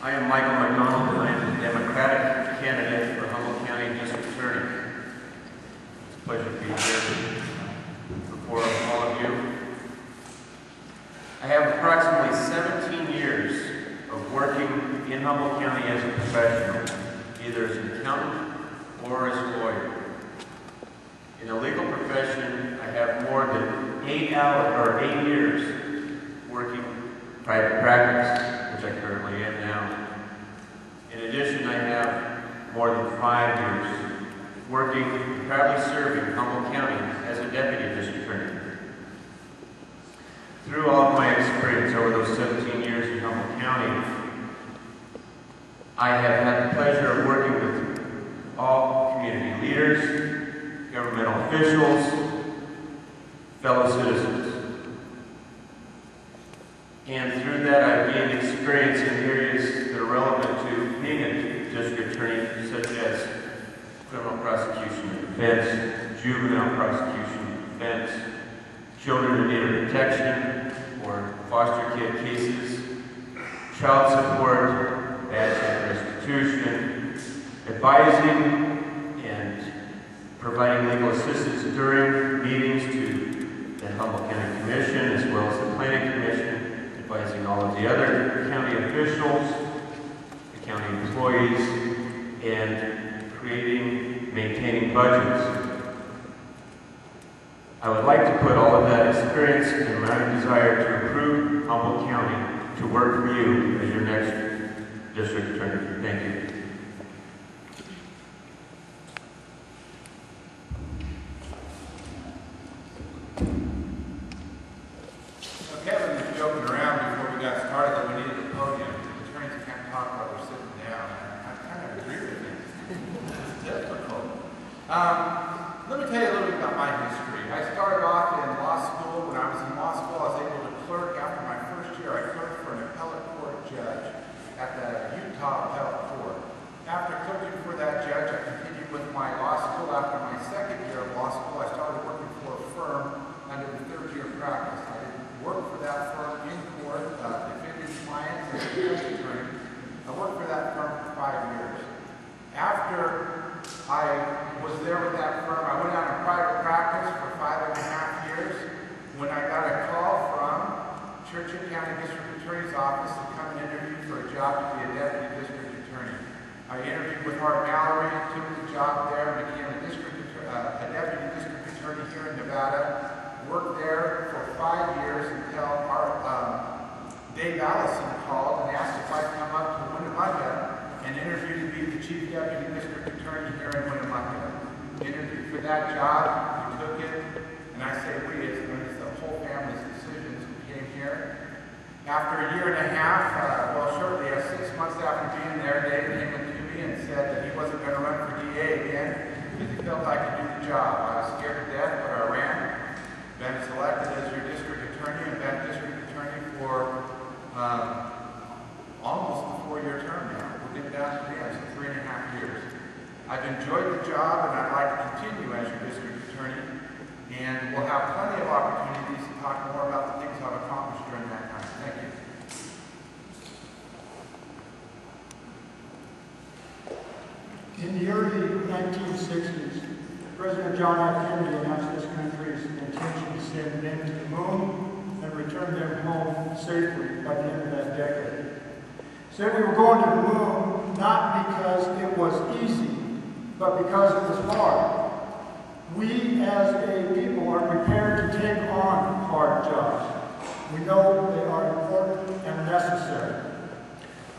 I am Michael McDonald, and I am the Democratic candidate for Humboldt County District Attorney. It's a pleasure to be here before all of you. I have approximately 17 years of working in Humboldt County as a professional, either as an accountant or as a lawyer. In the legal profession, I have more than 8 years working private practice, which I currently am now. In addition, I have more than 5 years working and proudly serving Humboldt County as a deputy district attorney. Through all of my experience over those 17 years in Humboldt County, I have had the pleasure of working with all community leaders, governmental officials, fellow citizens. And through that, I've gained experience in areas that are relevant to being a district attorney, such as criminal prosecution and defense, juvenile prosecution and defense, children in need of protection or foster kid cases, child support, bad debt restitution, advising and providing legal assistance during meetings to the Humboldt County Commission as well as the Planning Commission, advising all of the other county officials, the county employees, and maintaining budgets. I would like to put all of that experience and my desire to improve Humboldt County to work for you as your next district attorney. Thank you. Kevin was joking around before we got started that we needed a podium. The attorneys can't talk while they're sitting down. I kind of agree with you. It's difficult. Let me tell you a little bit about my history. I started off in law school. When I was in law school, I was able to clerk. After my first year, I clerked for an appellate court judge at the Utah Appellate Court. After clerking for that judge, I continued with my law school. After my second year of law school, I started working for a firm under the third year of practice. I worked for that firm in court, defending clients as a defense attorney. I worked for that firm for 5 years. After I was there with that firm, I went out in private practice for 5.5 years when I got a call from Churchill County District Attorney's Office to come and interview for a job to be a deputy district attorney. I interviewed with Art Mallory, took the job there, became a deputy district attorney here in Nevada. Worked there for 5 years until Dave Allison called and asked if I'd come up to Winnemucca and interview to be the chief deputy district attorney here in Winnemucca. Interviewed for that job, we took it, and I say we, it's the whole family's decisions. We came here. After a year and a half, shortly 6 months after being there, Dave came up to me and said that he wasn't going to run for DA again because he felt I could do the job. I was scared to death, but I ran. Been selected as your district attorney and been district attorney for almost a 4-year term now. We're getting down to the end, so 3.5 years. I've enjoyed the job and I'd like to continue as your district attorney, and we'll have plenty of opportunities to talk more about the things I've accomplished during that time. Thank you. In the early 1960s, President John F. Kennedy announced this country's intention to send men to the moon and return them home safely by the end of that decade. Said we were going to the moon not because it was easy, but because it was hard. We as a people are prepared to take on hard jobs. We know they are important and necessary.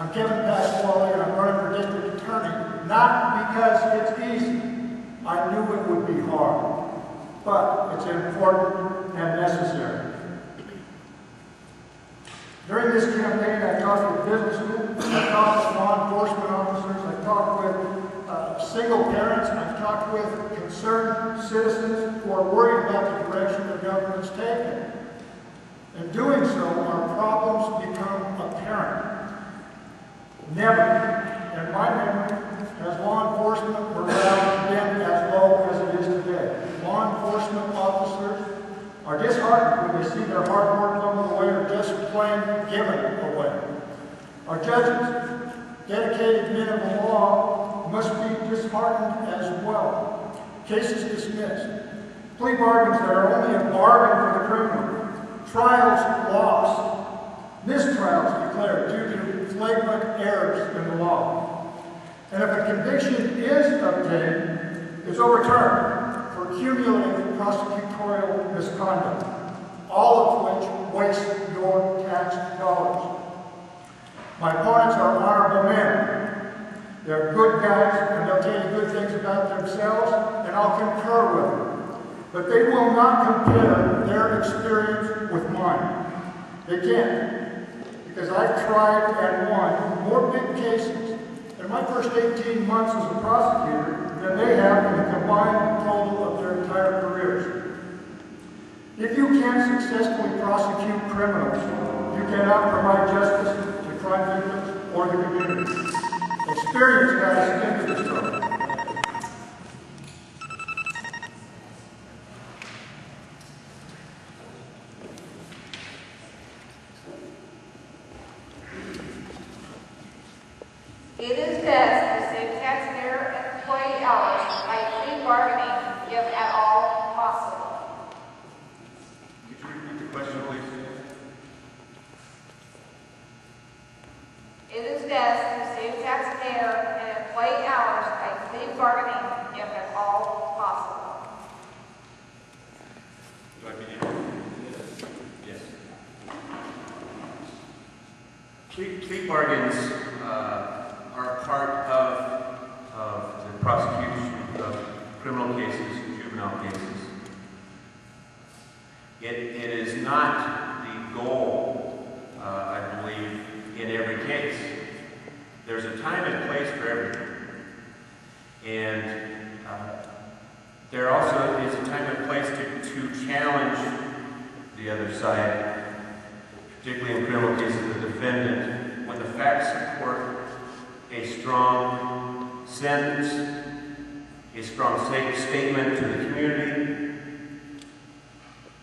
I'm Kevin Pasquale and I'm running for district attorney, not because it's easy. I knew it would be hard, but it's important and necessary. During this campaign, I talked with business schools, I talked with law enforcement officers, I talked with single parents, I've talked with concerned citizens who are worried about the direction the government's taking. In doing so, our problems become apparent. Never, in my memory, has law enforcement morale been as low as it is today. Law enforcement officers are disheartened when they see their hard work thrown away or just plain given away. Our judges Dedicated men of the law must be disheartened as well. Cases dismissed. Plea bargains that are only a bargain for the criminal. Trials lost. Mistrials declared due to flagrant errors in the law. And if a conviction is obtained, it's overturned for cumulative prosecutorial misconduct, all of which waste your tax dollars. My opponents are honorable men. They're good guys, and they'll tell you good things about themselves, and I'll concur with them. But they will not compare their experience with mine. They can't, because I've tried and won more big cases in my first 18 months as a prosecutor than they have in the combined total of their entire careers. If you can't successfully prosecute criminals, you cannot provide justice to crime victims or the community. Experience got us into this trouble. It is best to save taxpayer employee hours by plea bargaining if at all possible. Could you repeat the question, please? It is best to save taxpayer and employee hours by plea bargaining if at all possible. Do I begin? Yes. Plea bargains are part of the prosecution of criminal cases, juvenile cases. It is not the goal, I believe, in every case. There's a time and place for everything. And there also is a time and place to challenge the other side, particularly in criminal cases, the defendant, when the facts support a strong sentence, a strong statement to the community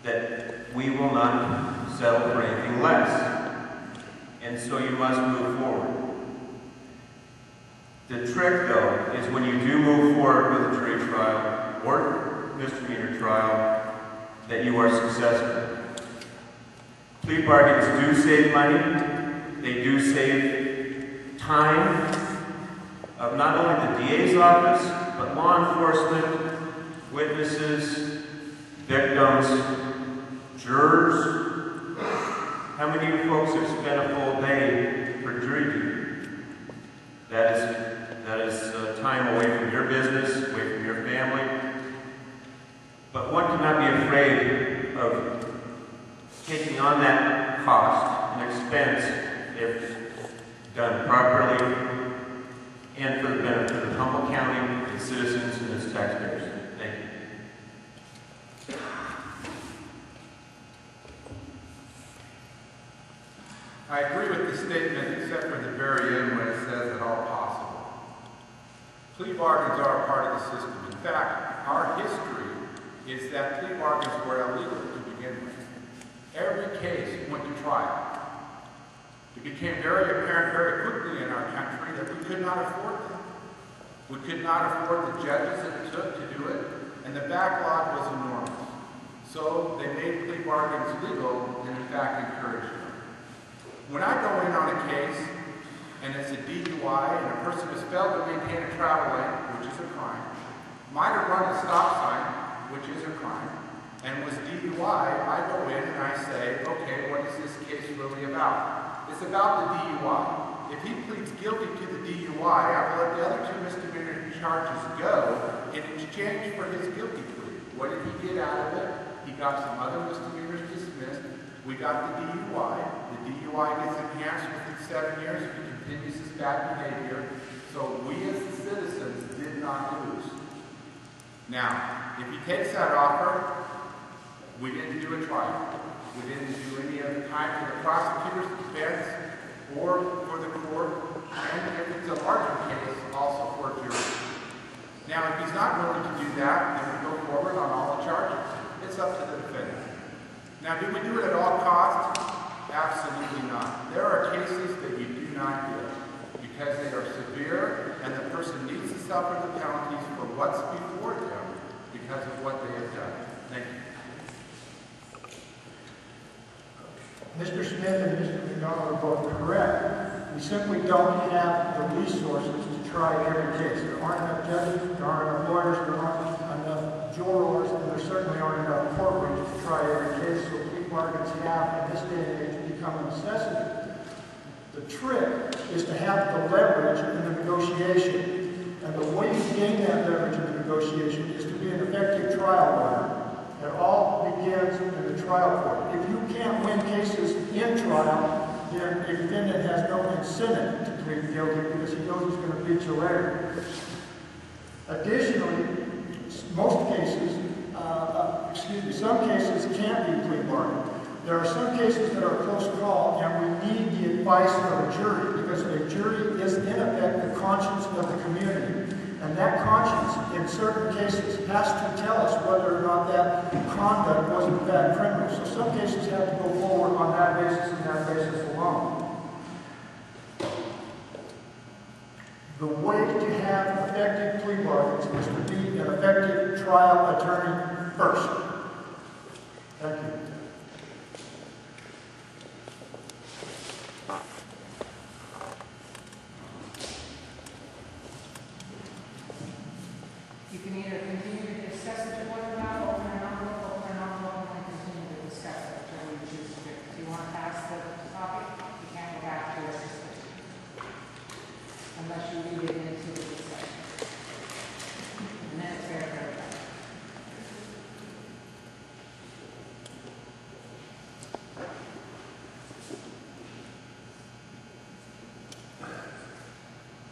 that we will not settle for anything less. And so you must move forward. The trick, though, is when you do move forward with a jury trial or misdemeanor trial, that you are successful. Plea bargains do save money. They do save time of not only the DA's office, but law enforcement, witnesses, victims, jurors. How many of you folks have spent a full day for jury duty? That is time away from your business, away from your family. But one cannot be afraid of taking on that cost and expense if done properly and for the benefit of Humboldt County, its citizens, and its taxpayers. Thank you. I agree with the statement, except for the very end when it says at all possible. Plea bargains are a part of the system. In fact, our history is that plea bargains were illegal to begin with. Every case went to trial. It became very apparent very quickly in our country that we could not afford them. We could not afford the judges that it took to do it, and the backlog was enormous. So they made plea bargains legal and in fact encouraged them. When I go in on a case and it's a DUI and a person has failed to maintain a travel lane, which is a crime, might have run a stop sign, which is a crime, and was DUI, I go in and I say, okay, what is this case really about? It's about the DUI. If he pleads guilty to the DUI, I will let the other two misdemeanor charges go in exchange for his guilty plea. What did he get out of it? He got some other misdemeanors dismissed. We got the DUI. The DUI gets enhanced within 7 years if he continues his bad behavior. So we as the citizens did not lose. Now, if he takes that offer, we didn't do a trial. We didn't do any of the time for the prosecutor's defense or for the court, and if it's a larger case, also for a jury. Now, if he's not willing to do that, then we go forward on all the charges. It's up to the defendant. Now, do we do it at all costs? Absolutely not. There are cases that you do not get because they are suffer the penalties for what's before them because of what they have done. Thank you. Mr. Smith and Mr. McDonald are both correct. We simply don't have the resources to try every case. There aren't enough judges, there aren't enough lawyers, there aren't enough jurors, and there certainly aren't enough courtrooms to try every case, so plea bargains have, in this day and age, become a necessity. The trick is to have the leverage in the negotiation, and the way you gain that leverage in the negotiation is to be an effective trial lawyer. It all begins in the trial court. If you can't win cases in trial, then a defendant has no incentive to plead guilty because he knows he's going to beat you later. Additionally, some cases can't be plea bargained. There are some cases that are close call, and we need the advice of a jury because a jury is, in effect, the conscience of the community. And that conscience, in certain cases, has to tell us whether or not that conduct was in fact criminal. So some cases have to go forward on that basis and that basis alone. The way to have effective plea bargains is to be an effective trial attorney first. Thank you. You can either continue to discuss it with one another, open an envelope, and continue to discuss it, whichever you choose to do. If you want to pass the topic, you can't go back to it unless you read it into the